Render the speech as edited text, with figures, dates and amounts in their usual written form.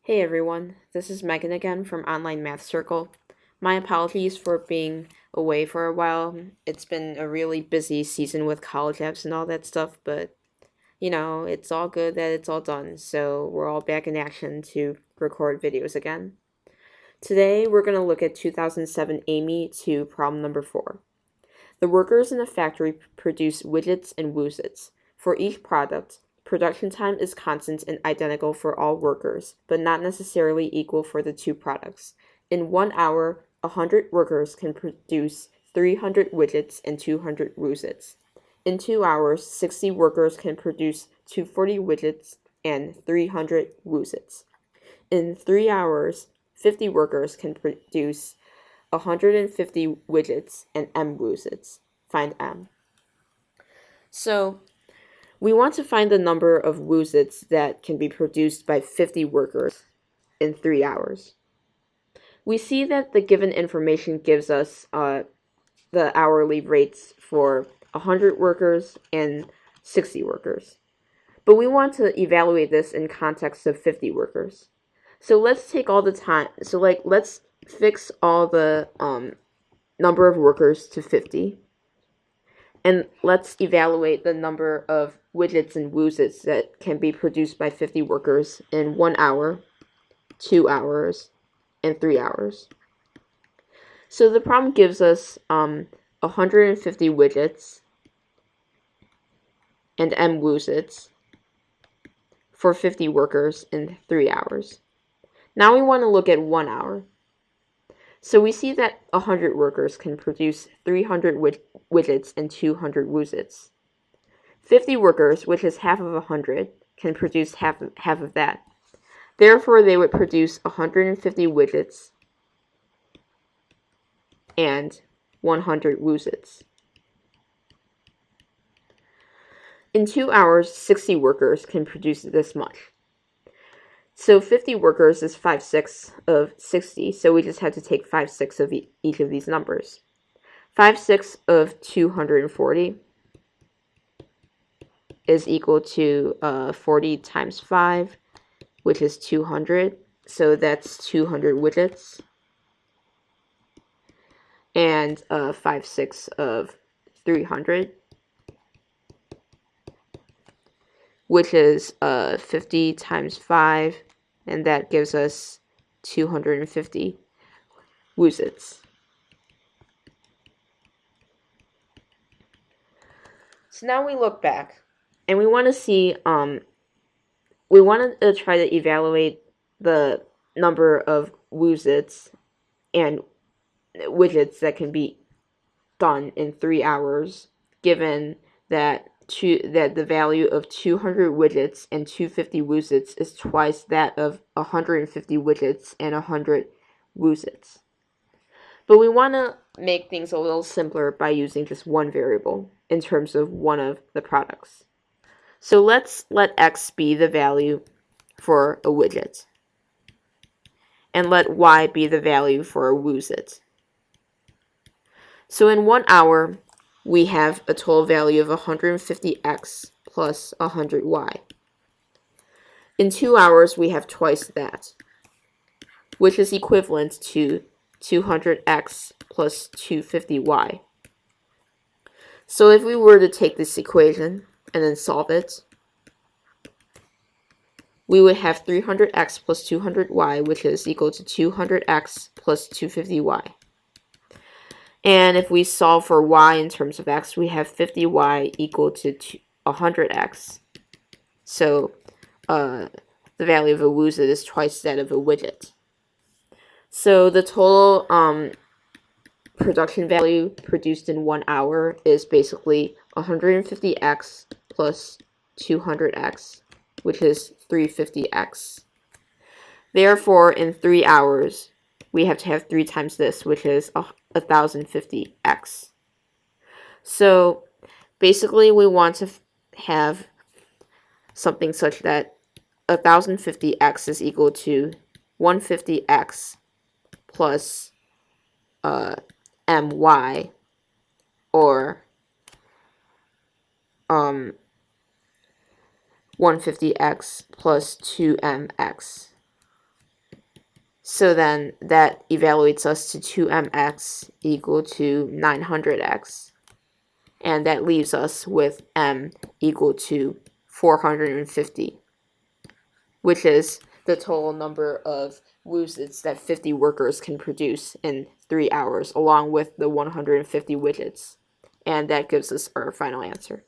Hey everyone, this is Megan again from Online Math Circle. My apologies for being away for a while. It's been a really busy season with college apps and all that stuff, but it's all good that it's all done, so we're all back in action to record videos again. Today we're going to look at 2007 AIME II Problem number 4. The workers in a factory produce widgets and woozits. For each product, production time is constant and identical for all workers, but not necessarily equal for the two products. In 1 hour, 100 workers can produce 300 widgets and 200 woozits. In 2 hours, 60 workers can produce 240 widgets and 300 woozits. In 3 hours, 50 workers can produce 150 widgets and m woozits. Find m. So we want to find the number of woozits that can be produced by 50 workers in 3 hours. We see that the given information gives us the hourly rates for 100 workers and 60 workers. But we want to evaluate this in context of 50 workers. So let's take all the time. So let's fix all the number of workers to 50. And let's evaluate the number of widgets and woozits that can be produced by 50 workers in 1 hour, 2 hours, and 3 hours. So the problem gives us 150 widgets and m woozits for 50 workers in 3 hours. Now we want to look at 1 hour. So we see that 100 workers can produce 300 widgets and 200 woozits. 50 workers, which is half of 100, can produce half of that. Therefore, they would produce 150 widgets and 100 woozits. In 2 hours, 60 workers can produce this much. So 50 workers is 5/6 of 60, so we just have to take 5/6 of each of these numbers. 5/6 of 240 is equal to 40 times 5, which is 200. So that's 200 widgets. And 5/6 of 300, which is 50 times 5, and that gives us 250 woozits. So now we look back, and we want to see, we want to try to evaluate the number of woozits and widgets that can be done in 3 hours, given that the value of 200 widgets and 250 woozits is twice that of 150 widgets and 100 woozits. But we want to make things a little simpler by using just one variable in terms of one of the products. So let's let x be the value for a widget, and let y be the value for a woozit. So in 1 hour, we have a total value of 150x plus 100y. In 2 hours, we have twice that, which is equivalent to 200x plus 250y. So if we were to take this equation and then solve it, we would have 300x plus 200y, which is equal to 200x plus 250y. And if we solve for y in terms of x, we have 50y equal to 100x. So the value of a woozit is twice that of a widget. So the total production value produced in 1 hour is basically 150x plus 200x, which is 350x. Therefore, in 3 hours, we have to have 3 times this, which is 1050x. So basically, we want to have something such that 1050x is equal to 150x plus my, or 150x plus 2mx. So then that evaluates us to 2mx equal to 900x. And that leaves us with m equal to 450, which is the total number of widgets that 50 workers can produce in 3 hours, along with the 150 widgets. And that gives us our final answer.